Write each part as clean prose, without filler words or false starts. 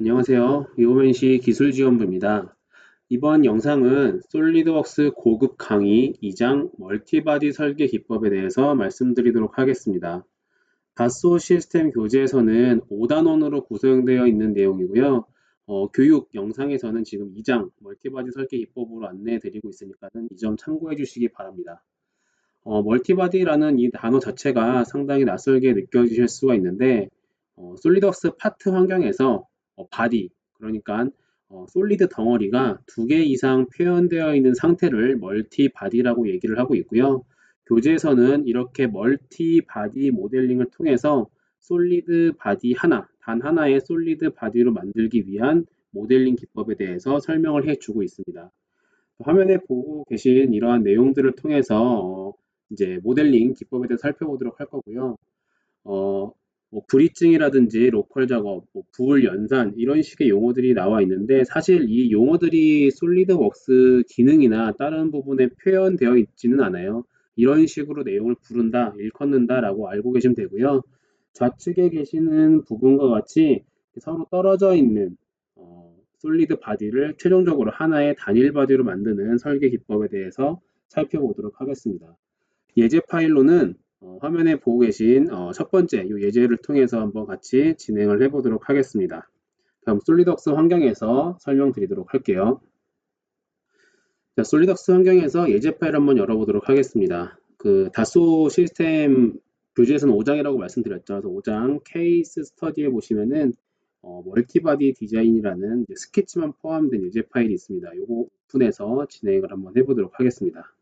안녕하세요. 이호맨시 기술지원부입니다. 이번 영상은 솔리드웍스 고급 강의 2장 멀티바디 설계 기법에 대해서 말씀드리도록 하겠습니다. 다소 시스템 교재에서는 5단원으로 구성되어 있는 내용이고요. 교육 영상에서는 지금 2장 멀티바디 설계 기법으로 안내해 드리고 있으니까 이 점 참고해 주시기 바랍니다. 멀티바디라는 이 단어 자체가 상당히 낯설게 느껴지실 수가 있는데 솔리드웍스 파트 환경에서 바디, 그러니까 솔리드 덩어리가 2개 이상 표현되어 있는 상태를 멀티 바디라고 얘기를 하고 있고요. 교재에서는 이렇게 멀티 바디 모델링을 통해서 솔리드 바디 하나, 단 하나의 솔리드 바디로 만들기 위한 모델링 기법에 대해서 설명을 해주고 있습니다. 화면에 보고 계신 이러한 내용들을 통해서 이제 모델링 기법에 대해서 살펴보도록 할 거고요. 브릿징이라든지 로컬 작업, 부을 연산 이런 식의 용어들이 나와 있는데 사실 이 용어들이 솔리드웍스 기능이나 다른 부분에 표현되어 있지는 않아요. 이런 식으로 내용을 부른다, 일컫는다라고 알고 계시면 되고요. 좌측에 계시는 부분과 같이 서로 떨어져 있는 솔리드 바디를 최종적으로 하나의 단일 바디로 만드는 설계 기법에 대해서 살펴보도록 하겠습니다. 예제 파일로는 화면에 보고 계신 첫 번째 이 예제를 통해서 한번 같이 진행을 해보도록 하겠습니다. 다음 솔리드웍스 환경에서 설명드리도록 할게요. 자, 솔리드웍스 환경에서 예제 파일 한번 열어보도록 하겠습니다. 그 다소 시스템 교재에서는 5장이라고 말씀드렸죠. 그래서 5장 케이스 스터디에 보시면은 멀티바디 디자인이라는 스케치만 포함된 예제 파일이 있습니다. 요거 오픈해서 진행을 한번 해보도록 하겠습니다.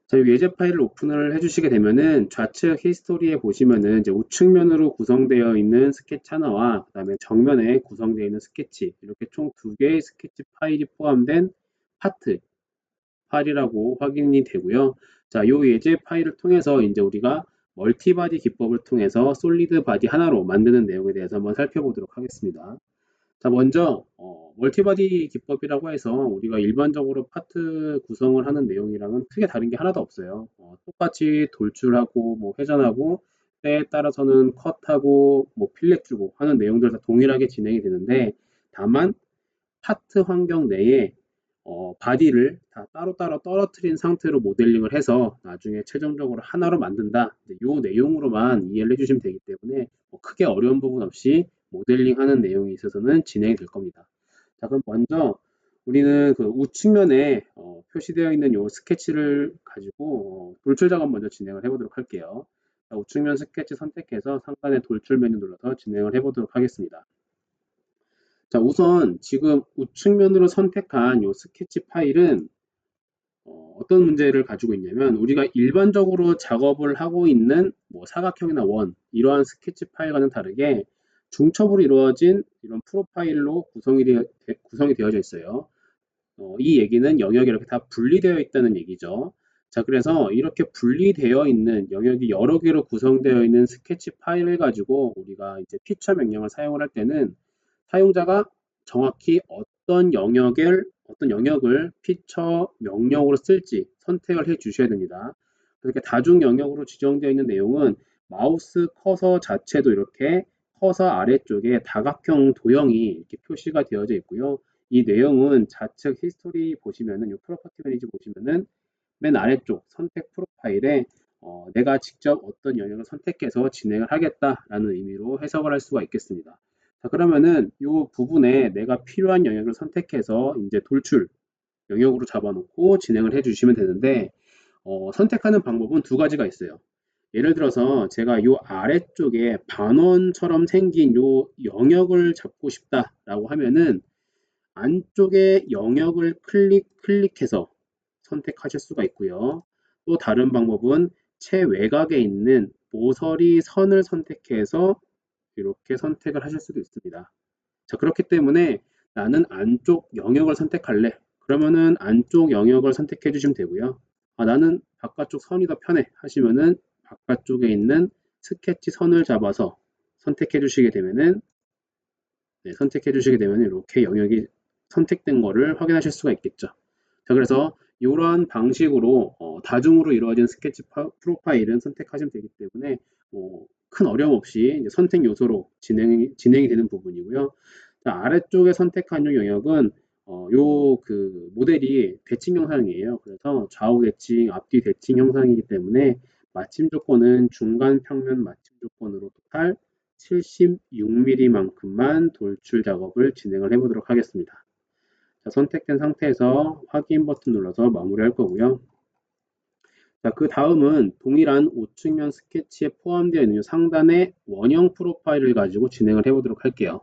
자, 이 예제 파일을 오픈을 해주시게 되면은 좌측 히스토리에 보시면은 이제 우측면으로 구성되어 있는 스케치 하나와 그다음에 정면에 구성되어 있는 스케치 이렇게 총 2개의 스케치 파일이 포함된 파트 파일이라고 확인이 되고요. 자, 이 예제 파일을 통해서 이제 우리가 멀티바디 기법을 통해서 솔리드 바디 하나로 만드는 내용에 대해서 한번 살펴보도록 하겠습니다. 자, 먼저 멀티바디 기법이라고 해서 우리가 일반적으로 파트 구성을 하는 내용이랑은 크게 다른 게 하나도 없어요. 똑같이 돌출하고 뭐 회전하고 때에 따라서는 컷하고 뭐 필렛 주고 하는 내용들 다 동일하게 진행이 되는데 다만 파트 환경 내에 바디를 다 따로따로 떨어뜨린 상태로 모델링을 해서 나중에 최종적으로 하나로 만든다. 이 내용으로만 이해를 해주시면 되기 때문에 크게 어려운 부분 없이 모델링하는 내용이 있어서는 진행이 될 겁니다. 자, 그럼 먼저 우리는 그 우측면에 표시되어 있는 이 스케치를 가지고 돌출 작업 먼저 진행을 해보도록 할게요. 자, 우측면 스케치 선택해서 상단의 돌출 메뉴 눌러서 진행을 해보도록 하겠습니다. 자, 우선 지금 우측면으로 선택한 이 스케치 파일은 어떤 문제를 가지고 있냐면 우리가 일반적으로 작업을 하고 있는 뭐 사각형이나 원 이러한 스케치 파일과는 다르게 중첩으로 이루어진 이런 프로파일로 구성이 되어져 있어요. 이 얘기는 영역이 이렇게 다 분리되어 있다는 얘기죠. 자, 그래서 이렇게 분리되어 있는 영역이 여러 개로 구성되어 있는 스케치 파일을 가지고 우리가 이제 피처 명령을 사용을 할 때는 사용자가 정확히 어떤 영역을 피처 명령으로 쓸지 선택을 해 주셔야 됩니다. 이렇게 다중 영역으로 지정되어 있는 내용은 마우스 커서 자체도 이렇게 커서 아래쪽에 다각형 도형이 이렇게 표시가 되어져 있고요. 이 내용은 좌측 히스토리 보시면은 이 프로퍼티 매니저 보시면은 맨 아래쪽 선택 프로파일에 내가 직접 어떤 영역을 선택해서 진행을 하겠다라는 의미로 해석을 할 수가 있겠습니다. 자, 그러면은 이 부분에 내가 필요한 영역을 선택해서 이제 돌출 영역으로 잡아놓고 진행을 해 주시면 되는데 선택하는 방법은 두 가지가 있어요. 예를 들어서 제가 이 아래쪽에 반원처럼 생긴 이 영역을 잡고 싶다라고 하면은 안쪽에 영역을 클릭해서 선택하실 수가 있고요. 또 다른 방법은 최외곽에 있는 모서리 선을 선택해서 이렇게 선택을 하실 수도 있습니다. 자, 그렇기 때문에 나는 안쪽 영역을 선택할래. 그러면은 안쪽 영역을 선택해 주시면 되고요. 나는 바깥쪽 선이 더 편해 하시면은 바깥쪽에 있는 스케치 선을 잡아서 선택해 주시게 되면은 이렇게 영역이 선택된 거를 확인하실 수가 있겠죠. 자, 그래서 이러한 방식으로 다중으로 이루어진 스케치 프로파일은 선택하시면 되기 때문에 큰 어려움 없이 이제 선택 요소로 진행이 되는 부분이고요. 자, 아래쪽에 선택한 요 영역은 요 그 모델이 대칭 형상이에요. 그래서 좌우 대칭, 앞뒤 대칭 형상이기 때문에 마침 조건은 중간 평면 마침 조건으로 토탈 76mm만큼만 돌출 작업을 진행을 해보도록 하겠습니다. 자, 선택된 상태에서 확인 버튼 눌러서 마무리할 거고요. 자, 그 다음은 동일한 우측면 스케치에 포함되어 있는 상단의 원형 프로파일을 가지고 진행을 해보도록 할게요.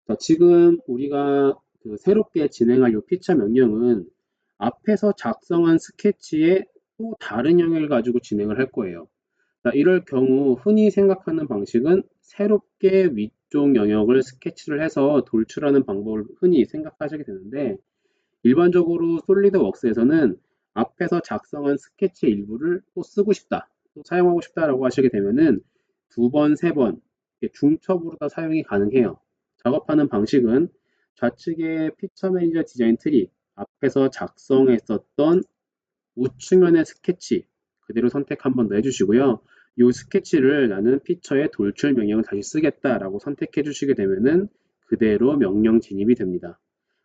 자, 지금 우리가 새롭게 진행할 이 피처 명령은 앞에서 작성한 스케치의 또 다른 영역을 가지고 진행을 할 거예요. 자, 이럴 경우 흔히 생각하는 방식은 새롭게 위쪽 영역을 스케치를 해서 돌출하는 방법을 흔히 생각하시게 되는데, 일반적으로 솔리드웍스에서는 앞에서 작성한 스케치 일부를 또 쓰고 싶다, 또 사용하고 싶다라고 하시게 되면은 두 번, 세 번 중첩으로 다 사용이 가능해요. 작업하는 방식은 좌측의 피처 매니저 디자인 트리 앞에서 작성했었던 우측면의 스케치 그대로 선택 한 번 더 해주시고요. 이 스케치를 나는 피처의 돌출 명령을 다시 쓰겠다라고 선택해 주시게 되면은 그대로 명령 진입이 됩니다.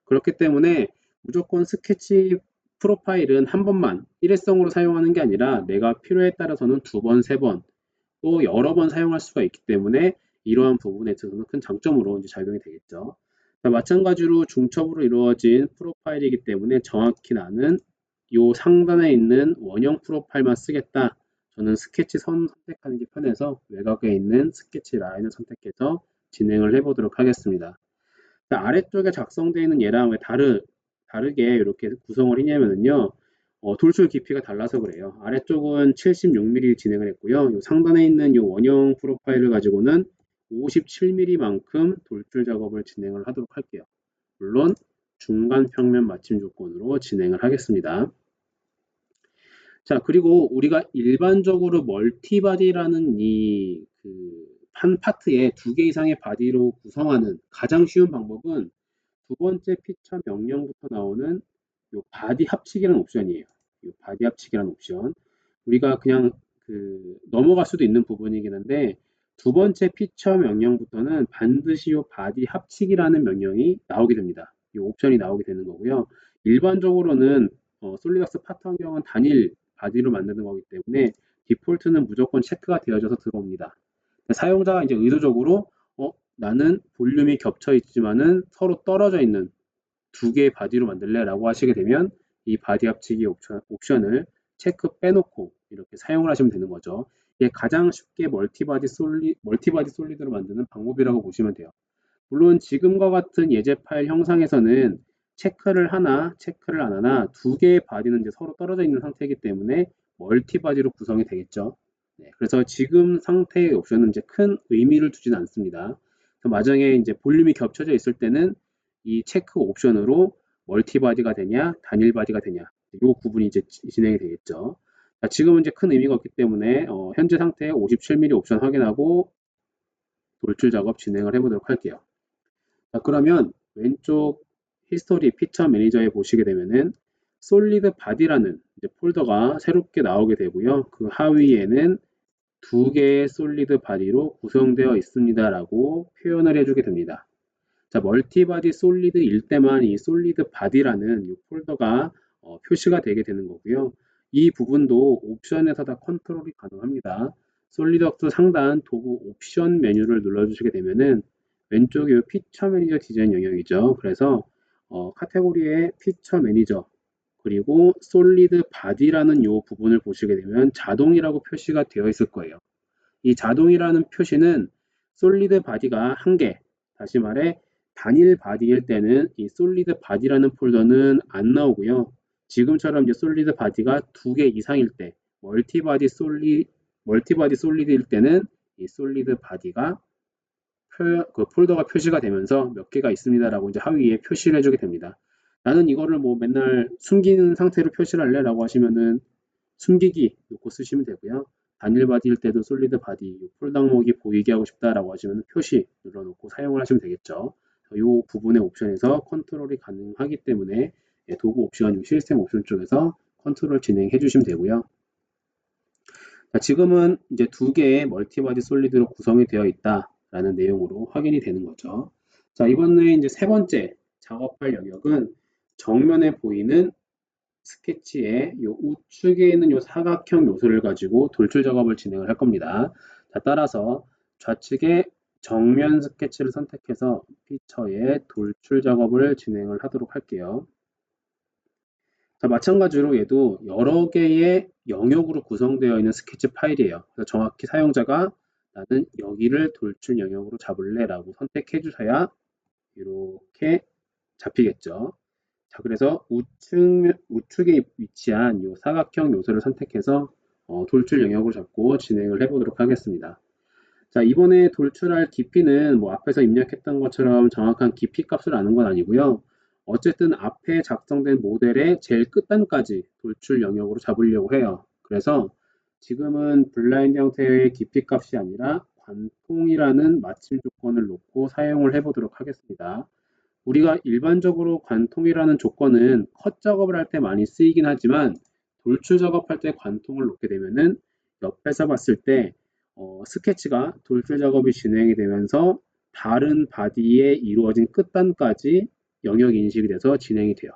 그렇기 때문에 무조건 스케치 프로파일은 한 번만 일회성으로 사용하는 게 아니라 내가 필요에 따라서는 두 번, 세 번, 또 여러 번 사용할 수가 있기 때문에 이러한 부분에 있어서는 큰 장점으로 이제 작용이 되겠죠. 마찬가지로 중첩으로 이루어진 프로파일이기 때문에 정확히 나는 이 상단에 있는 원형 프로파일만 쓰겠다. 저는 스케치 선 선택하는 게 편해서 외곽에 있는 스케치 라인을 선택해서 진행을 해보도록 하겠습니다. 아래쪽에 작성되어 있는 얘랑 왜 다르게 이렇게 구성을 했냐면요. 돌출 깊이가 달라서 그래요. 아래쪽은 76mm 진행을 했고요. 요 상단에 있는 이 원형 프로파일을 가지고는 57mm만큼 돌출 작업을 진행을 하도록 할게요. 물론 중간 평면 맞춤 조건으로 진행을 하겠습니다. 자, 그리고 우리가 일반적으로 멀티바디라는 한 파트에 두 개 이상의 바디로 구성하는 가장 쉬운 방법은 두 번째 피처 명령부터 나오는 요 바디 합치기라는 옵션이에요. 요 바디 합치기라는 옵션. 우리가 그냥 넘어갈 수도 있는 부분이긴 한데 두 번째 피처 명령부터는 반드시 요 바디 합치기라는 명령이 나오게 됩니다. 이 옵션이 나오게 되는 거고요. 일반적으로는 솔리덕스 파트 환경은 단일 바디로 만드는 거기 때문에 디폴트는 무조건 체크가 되어져서 들어옵니다. 사용자가 이제 의도적으로 나는 볼륨이 겹쳐 있지만은 서로 떨어져 있는 두 개의 바디로 만들래 라고 하시게 되면 이 바디 합치기 옵션을 체크 빼놓고 이렇게 사용을 하시면 되는 거죠. 이게 가장 쉽게 멀티바디 솔리드로 만드는 방법이라고 보시면 돼요. 물론 지금과 같은 예제 파일 형상에서는 체크를 하나, 체크를 안 하나 두 개의 바디는 이제 서로 떨어져 있는 상태이기 때문에 멀티바디로 구성이 되겠죠. 네, 그래서 지금 상태의 옵션은 이제 큰 의미를 두지는 않습니다. 마정에 이제 볼륨이 겹쳐져 있을 때는 이 체크 옵션으로 멀티바디가 되냐, 단일 바디가 되냐, 이 구분이 이제 진행이 되겠죠. 자, 지금은 이제 큰 의미가 없기 때문에 현재 상태의 57mm 옵션 확인하고 돌출 작업 진행을 해보도록 할게요. 자, 그러면 왼쪽 히스토리 피처 매니저에 보시게 되면은 솔리드 바디라는 폴더가 새롭게 나오게 되고요. 그 하위에는 두 개의 솔리드 바디로 구성되어 있습니다라고 표현을 해주게 됩니다. 자, 멀티바디 솔리드일 때만 이 솔리드 바디라는 이 폴더가 표시가 되게 되는 거고요. 이 부분도 옵션에서 다 컨트롤이 가능합니다. 솔리드웍스 상단 도구 옵션 메뉴를 눌러주시게 되면은 왼쪽에 이 피처 매니저 디자인 영역이죠. 그래서 카테고리의 피처 매니저 그리고 솔리드 바디라는 이 부분을 보시게 되면 자동이라고 표시가 되어 있을 거예요. 이 자동이라는 표시는 솔리드 바디가 한 개, 다시 말해 단일 바디일 때는 이 솔리드 바디라는 폴더는 안 나오고요. 지금처럼 이제 솔리드 바디가 두 개 이상일 때, 멀티바디 솔리드일 때는 이 솔리드 바디가 그 폴더가 표시가 되면서 몇 개가 있습니다라고 이제 하위에 표시를 해주게 됩니다. 나는 이거를 뭐 맨날 숨기는 상태로 표시를 할래? 라고 하시면은 숨기기 놓고 쓰시면 되고요. 단일 바디일 때도 솔리드 바디 폴더 항목이 보이게 하고 싶다라고 하시면 표시 눌러놓고 사용을 하시면 되겠죠. 이 부분의 옵션에서 컨트롤이 가능하기 때문에 도구 옵션, 시스템 옵션 쪽에서 컨트롤 진행해 주시면 되고요. 자, 지금은 이제 두 개의 멀티바디 솔리드로 구성이 되어 있다라는 내용으로 확인이 되는 거죠. 자, 이번에 이제 세 번째 작업할 영역은 정면에 보이는 스케치의 요 우측에 있는 요 사각형 요소를 가지고 돌출 작업을 진행을 할 겁니다. 자, 따라서 좌측에 정면 스케치를 선택해서 피처의 돌출 작업을 진행을 하도록 할게요. 자, 마찬가지로 얘도 여러 개의 영역으로 구성되어 있는 스케치 파일이에요. 그래서 정확히 사용자가 나는 여기를 돌출 영역으로 잡을래 라고 선택해 주셔야 이렇게 잡히겠죠. 자, 그래서 우측에 위치한 이 사각형 요소를 선택해서 돌출 영역을 잡고 진행을 해보도록 하겠습니다. 자, 이번에 돌출할 깊이는 뭐 앞에서 입력했던 것처럼 정확한 깊이 값을 아는 건 아니고요. 어쨌든 앞에 작성된 모델의 제일 끝단까지 돌출 영역으로 잡으려고 해요. 그래서 지금은 블라인드 형태의 깊이 값이 아니라 관통이라는 마침 조건을 놓고 사용을 해보도록 하겠습니다. 우리가 일반적으로 관통이라는 조건은 컷 작업을 할 때 많이 쓰이긴 하지만 돌출 작업할 때 관통을 놓게 되면은 옆에서 봤을 때 스케치가 돌출 작업이 진행이 되면서 다른 바디에 이루어진 끝단까지 영역 인식이 돼서 진행이 돼요.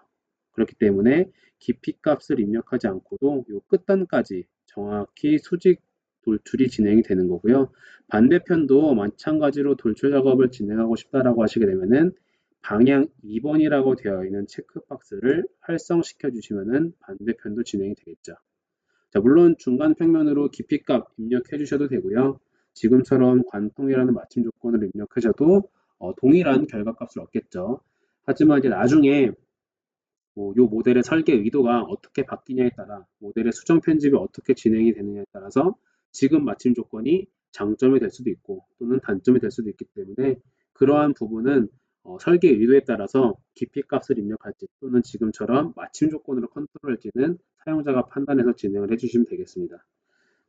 그렇기 때문에 깊이 값을 입력하지 않고도 이 끝단까지 정확히 수직 돌출이 진행이 되는 거고요. 반대편도 마찬가지로 돌출 작업을 진행하고 싶다라고 하시게 되면은 방향 2번이라고 되어 있는 체크박스를 활성시켜 주시면은 반대편도 진행이 되겠죠. 자, 물론 중간 평면으로 깊이값 입력해 주셔도 되고요. 지금처럼 관통이라는 마침 조건을 입력하셔도 동일한 결과값을 얻겠죠. 하지만 이제 나중에 요 모델의 설계 의도가 어떻게 바뀌냐에 따라 모델의 수정 편집이 어떻게 진행이 되느냐에 따라서 지금 맞춤 조건이 장점이 될 수도 있고 또는 단점이 될 수도 있기 때문에 그러한 부분은 설계 의도에 따라서 깊이 값을 입력할지 또는 지금처럼 맞춤 조건으로 컨트롤할지는 사용자가 판단해서 진행을 해주시면 되겠습니다.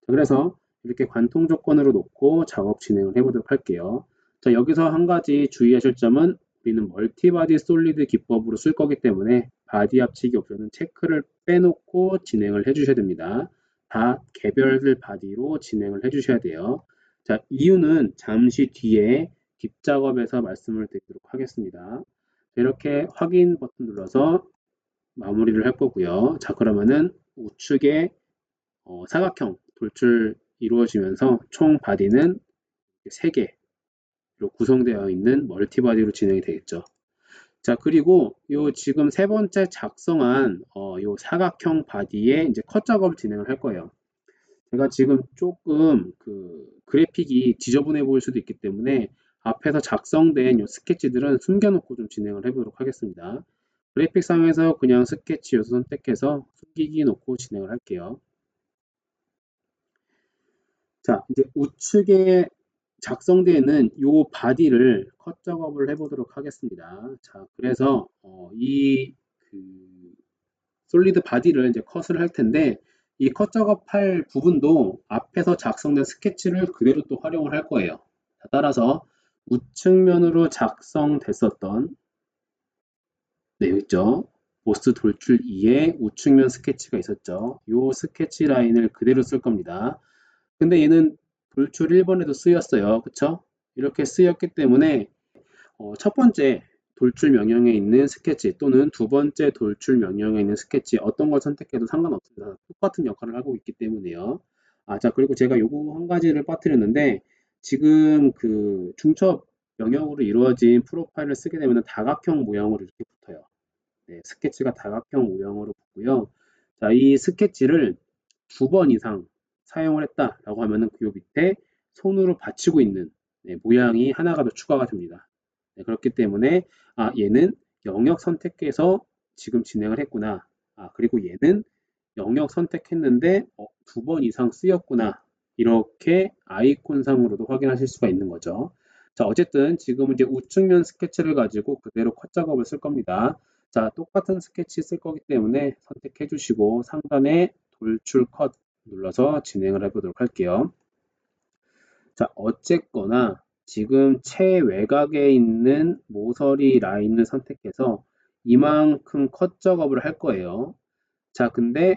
그래서 이렇게 관통 조건으로 놓고 작업 진행을 해보도록 할게요. 자, 여기서 한 가지 주의하실 점은 우리는 멀티바디 솔리드 기법으로 쓸 거기 때문에 바디 합치기 옵션은 체크를 빼놓고 진행을 해주셔야 됩니다. 다 개별 바디로 진행을 해주셔야 돼요. 자, 이유는 잠시 뒤에 뒷작업에서 말씀을 드리도록 하겠습니다. 이렇게 확인 버튼 눌러서 마무리를 할 거고요. 자, 그러면은 우측에 사각형 돌출 이루어지면서 총 바디는 3개로 구성되어 있는 멀티바디로 진행이 되겠죠. 자, 그리고 요 지금 세 번째 작성한 요 사각형 바디에 이제 컷 작업을 진행을 할 거예요. 제가 지금 조금 그 그래픽이 지저분해 보일 수도 있기 때문에 앞에서 작성된 요 스케치들은 숨겨놓고 좀 진행을 해보도록 하겠습니다. 그래픽상에서 그냥 스케치 요소 선택해서 숨기기 놓고 진행을 할게요. 자, 이제 우측에 작성되어 있는 요 바디를 컷 작업을 해보도록 하겠습니다. 자, 그래서 그 솔리드 바디를 이제 컷을 할 텐데 이 컷 작업할 부분도 앞에서 작성된 스케치를 그대로 또 활용을 할 거예요. 자, 따라서 우측면으로 작성됐었던 여기 있죠. 보스 돌출 2에 우측면 스케치가 있었죠. 요 스케치 라인을 그대로 쓸 겁니다. 근데 얘는 돌출 1번에도 쓰였어요. 그쵸? 이렇게 쓰였기 때문에 첫 번째 돌출 명령에 있는 스케치 또는 두 번째 돌출 명령에 있는 스케치 어떤 걸 선택해도 상관없습니다. 똑같은 역할을 하고 있기 때문에요. 자, 그리고 제가 요거 한 가지를 빠뜨렸는데 지금 그 중첩 영역으로 이루어진 프로파일을 쓰게 되면 다각형 모양으로 이렇게 붙어요. 네, 스케치가 다각형 모양으로 붙고요. 자, 이 스케치를 2번 이상 사용을 했다라고 하면은 그 밑에 손으로 받치고 있는 모양이 하나가 더 추가가 됩니다. 네, 그렇기 때문에 얘는 영역 선택해서 지금 진행을 했구나. 그리고 얘는 영역 선택했는데 2번 이상 쓰였구나. 이렇게 아이콘상으로도 확인하실 수가 있는 거죠. 자, 어쨌든 지금은 이제 우측면 스케치를 가지고 그대로 컷 작업을 쓸 겁니다. 자, 똑같은 스케치 쓸 거기 때문에 선택해 주시고 상단에 돌출 컷 눌러서 진행을 해보도록 할게요. 자, 어쨌거나 지금 최외곽에 있는 모서리 라인을 선택해서 이만큼 컷 작업을 할 거예요. 자, 근데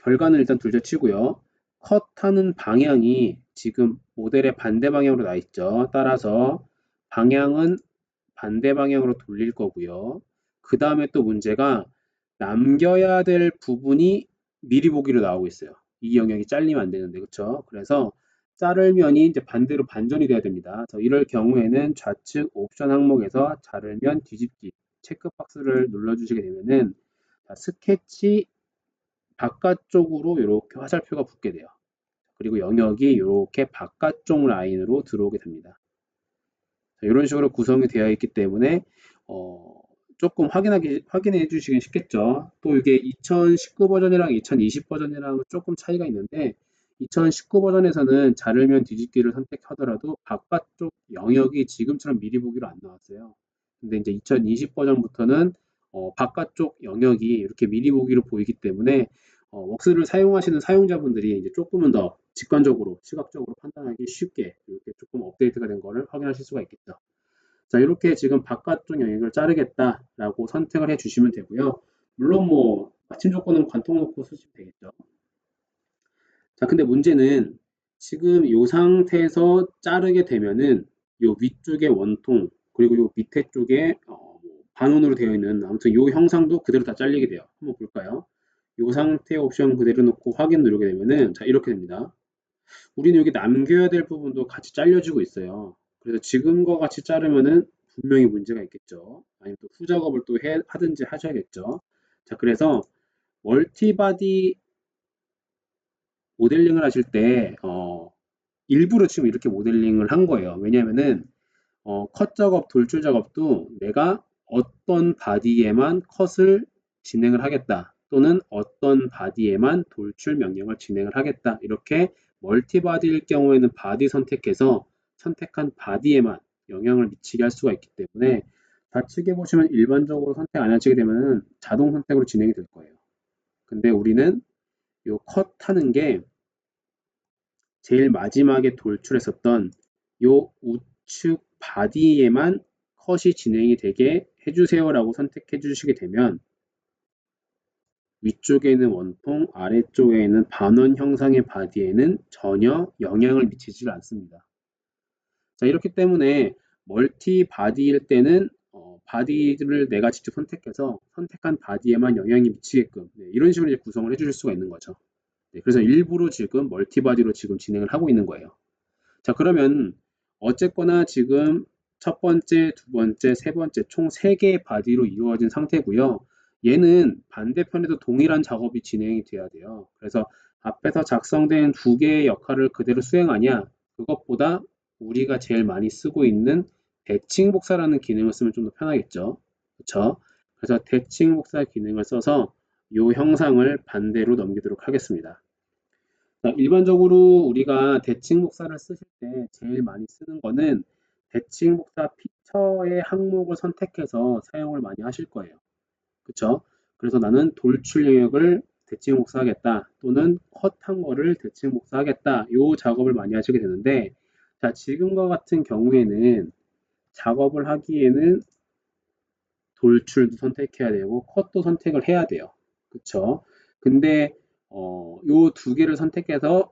결과는 일단 둘째 치고요. 컷하는 방향이 지금 모델의 반대 방향으로 나 있죠. 따라서 방향은 반대 방향으로 돌릴 거고요. 그 다음에 또 문제가 남겨야 될 부분이 미리 보기로 나오고 있어요. 이 영역이 잘리면 안 되는데, 그렇죠? 그래서 자를 면이 이제 반대로 반전이 돼야 됩니다. 이럴 경우에는 좌측 옵션 항목에서 자를 면 뒤집기 체크박스를 눌러주시게 되면은 스케치 바깥쪽으로 이렇게 화살표가 붙게 돼요. 그리고 영역이 이렇게 바깥쪽 라인으로 들어오게 됩니다. 이런 식으로 구성이 되어 있기 때문에 조금 확인해 주시긴 쉽겠죠. 또 이게 2019 버전이랑 2020 버전이랑 조금 차이가 있는데 2019 버전에서는 자르면 뒤집기를 선택하더라도 바깥쪽 영역이 지금처럼 미리 보기로 안 나왔어요. 근데 이제 2020 버전부터는 바깥쪽 영역이 이렇게 미리 보기로 보이기 때문에 웍스를 사용하시는 사용자분들이 이제 조금은 더 직관적으로 시각적으로 판단하기 쉽게 이렇게 조금 업데이트가 된 거를 확인하실 수가 있겠죠. 자, 이렇게 지금 바깥쪽 영역을 자르겠다라고 선택을 해주시면 되고요. 물론 뭐 마침 조건은 관통 놓고 쓰시면 되겠죠. 자, 근데 문제는 지금 이 상태에서 자르게 되면은 요 위쪽에 원통 그리고 요 밑에 쪽에 반원으로 되어 있는 아무튼 요 형상도 그대로 다 잘리게 돼요. 한번 볼까요? 이 상태 옵션 그대로 놓고 확인 누르게 되면은 자 이렇게 됩니다. 우리는 여기 남겨야 될 부분도 같이 잘려지고 있어요. 그래서 지금과 같이 자르면은 분명히 문제가 있겠죠. 아니면 또 후작업을 또 하든지 하셔야겠죠. 자, 그래서 멀티바디 모델링을 하실 때 일부러 지금 이렇게 모델링을 한 거예요. 왜냐면은 컷 작업, 돌출 작업도 내가 어떤 바디에만 컷을 진행을 하겠다. 또는 어떤 바디에만 돌출 명령을 진행을 하겠다. 이렇게 멀티바디일 경우에는 바디 선택해서 선택한 바디에만 영향을 미치게 할 수가 있기 때문에 좌측에 보시면 일반적으로 선택 안 하시게 되면 자동 선택으로 진행이 될 거예요. 근데 우리는 요 컷 하는 게 제일 마지막에 돌출했었던 요 우측 바디에만 컷이 진행이 되게 해주세요라고 선택해 주시게 되면 위쪽에 있는 원통, 아래쪽에 있는 반원 형상의 바디에는 전혀 영향을 미치지 않습니다. 자, 이렇기 때문에 멀티 바디일 때는 바디를 내가 직접 선택해서 선택한 바디에만 영향이 미치게끔 이런 식으로 이제 구성을 해주실 수가 있는 거죠. 그래서 일부러 지금 멀티바디로 지금 진행을 하고 있는 거예요. 자, 그러면 어쨌거나 지금 첫 번째, 두 번째, 세 번째 총 3개의 바디로 이루어진 상태고요. 얘는 반대편에도 동일한 작업이 진행이 돼야 돼요. 그래서 앞에서 작성된 2개의 역할을 그대로 수행하냐, 그것보다 우리가 제일 많이 쓰고 있는 대칭 복사라는 기능을 쓰면 좀 더 편하겠죠. 그렇죠? 그래서 대칭 복사 기능을 써서 이 형상을 반대로 넘기도록 하겠습니다. 일반적으로 우리가 대칭 복사를 쓰실 때 제일 많이 쓰는 거는 대칭 복사 피처의 항목을 선택해서 사용을 많이 하실 거예요. 그쵸? 그래서 나는 돌출 영역을 대칭 복사하겠다 또는 컷한 거를 대칭 복사하겠다 요 작업을 많이 하시게 되는데 자, 지금과 같은 경우에는 작업을 하기에는 돌출도 선택해야 되고 컷도 선택을 해야 돼요. 그쵸? 근데 요 2개를 선택해서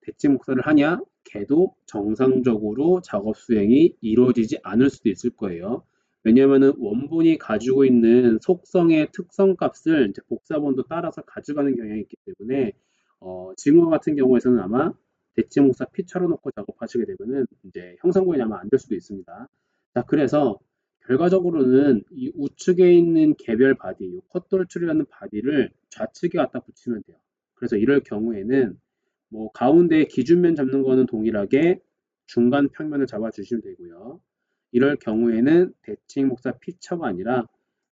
대칭 복사를 하냐? 걔도 정상적으로 작업 수행이 이루어지지 않을 수도 있을 거예요. 왜냐하면 원본이 가지고 있는 속성의 특성 값을 이제 복사본도 따라서 가져가는 경향이 있기 때문에 지금과 같은 경우에서는 아마 대칭 복사 P처럼 놓고 작업하시게 되면은 이제 형상본이 아마 안 될 수도 있습니다. 자, 그래서 결과적으로는 이 우측에 있는 개별 바디, 컷 돌출이라는 바디를 좌측에 갖다 붙이면 돼요. 그래서 이럴 경우에는 뭐 가운데 기준면 잡는 거는 동일하게 중간 평면을 잡아주시면 되고요. 이럴 경우에는 대칭 복사 피처가 아니라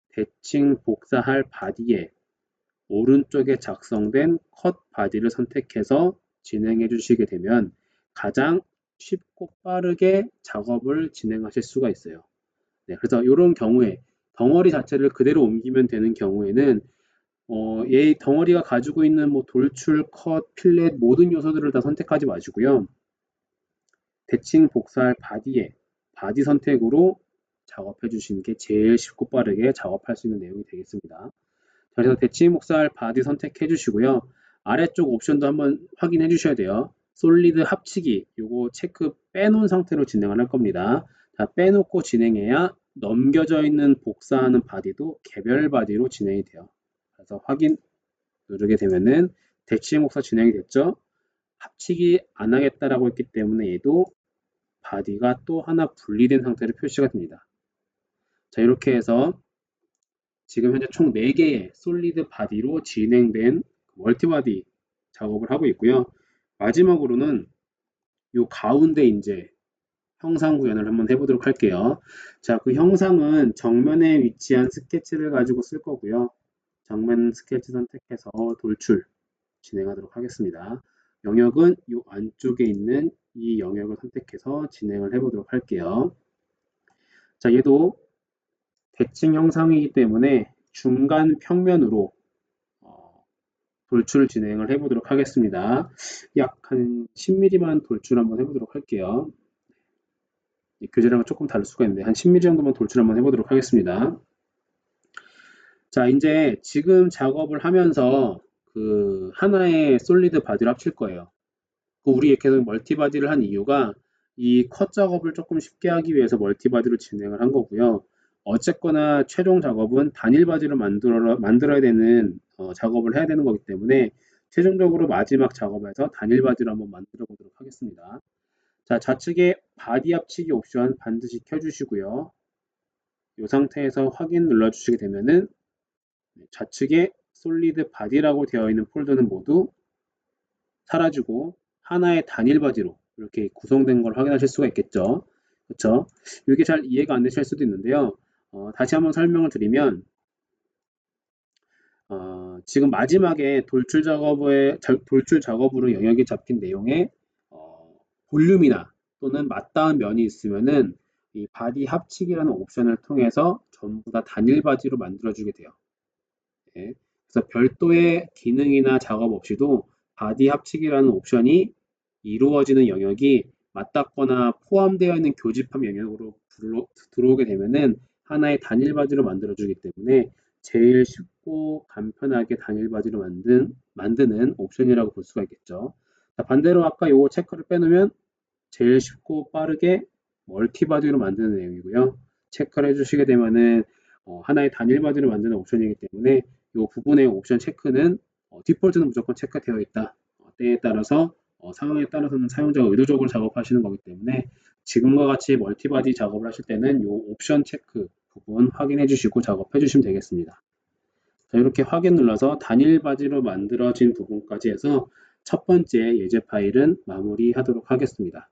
대칭 복사할 바디에 오른쪽에 작성된 컷 바디를 선택해서 진행해 주시게 되면 가장 쉽고 빠르게 작업을 진행하실 수가 있어요. 그래서 이런 경우에 덩어리 자체를 그대로 옮기면 되는 경우에는 얘 덩어리가 가지고 있는 뭐 돌출, 컷, 필렛 모든 요소들을 다 선택하지 마시고요. 대칭 복사할 바디에 바디 선택으로 작업해 주시는 게 제일 쉽고 빠르게 작업할 수 있는 내용이 되겠습니다. 그래서 대칭 복사할 바디 선택해 주시고요. 아래쪽 옵션도 한번 확인해 주셔야 돼요. 솔리드 합치기 요거 체크 빼놓은 상태로 진행을 할 겁니다. 자, 빼놓고 진행해야 넘겨져 있는 복사하는 바디도 개별 바디로 진행이 돼요. 그래서 확인 누르게 되면은 대칭 복사 진행이 됐죠. 합치기 안 하겠다라고 했기 때문에 얘도 바디가 또 하나 분리된 상태로 표시가 됩니다. 자, 이렇게 해서 지금 현재 총 4개의 솔리드 바디로 진행된 멀티바디 작업을 하고 있고요. 마지막으로는 요 가운데 이제 형상 구현을 한번 해보도록 할게요. 자, 그 형상은 정면에 위치한 스케치를 가지고 쓸 거고요. 정면 스케치 선택해서 돌출 진행하도록 하겠습니다. 영역은 이 안쪽에 있는 이 영역을 선택해서 진행을 해보도록 할게요. 자, 얘도 대칭 형상이기 때문에 중간 평면으로 돌출 진행을 해보도록 하겠습니다. 약 한 10mm만 돌출 한번 해보도록 할게요. 교재랑은 조금 다를 수가 있는데 한 10mm 정도만 돌출 한번 해보도록 하겠습니다. 자, 이제 지금 작업을 하면서 그 하나의 솔리드 바디를 합칠 거예요. 우리 계속 멀티바디를 한 이유가 이 컷 작업을 조금 쉽게 하기 위해서 멀티바디로 진행을 한 거고요. 어쨌거나 최종 작업은 단일 바디로 만들어야 되는 작업을 해야 되는 거기 때문에 최종적으로 마지막 작업에서 단일 바디로 한번 만들어 보도록 하겠습니다. 자, 좌측에 바디 합치기 옵션 반드시 켜주시고요. 이 상태에서 확인 눌러주시게 되면은 좌측에 솔리드 바디라고 되어 있는 폴더는 모두 사라지고 하나의 단일 바디로 이렇게 구성된 걸 확인하실 수가 있겠죠. 그렇죠? 이게 잘 이해가 안 되실 수도 있는데요. 다시 한번 설명을 드리면 지금 마지막에 돌출 작업으로 영역이 잡힌 내용에 볼륨이나 또는 맞닿은 면이 있으면은 이 바디 합치기라는 옵션을 통해서 전부 다 단일 바디로 만들어주게 돼요. 네. 그래서 별도의 기능이나 작업 없이도 바디 합치기라는 옵션이 이루어지는 영역이 맞닿거나 포함되어 있는 교집합 영역으로 들어오게 되면은 하나의 단일 바디로 만들어주기 때문에 제일 쉽고 간편하게 단일 바디로 만드는 옵션이라고 볼 수가 있겠죠. 자, 반대로 아까 요거 체크를 빼놓으면 제일 쉽고 빠르게 멀티바디로 만드는 내용이고요. 체크를 해주시게 되면은 하나의 단일 바디로 만드는 옵션이기 때문에 이 부분의 옵션 체크는 디폴트는 무조건 체크되어 있다. 때에 따라서 상황에 따라서는 사용자가 의도적으로 작업하시는 거기 때문에 지금과 같이 멀티바디 작업을 하실 때는 이 옵션 체크 부분 확인해 주시고 작업해 주시면 되겠습니다. 자, 이렇게 확인 눌러서 단일 바디로 만들어진 부분까지 해서 첫 번째 예제 파일은 마무리하도록 하겠습니다.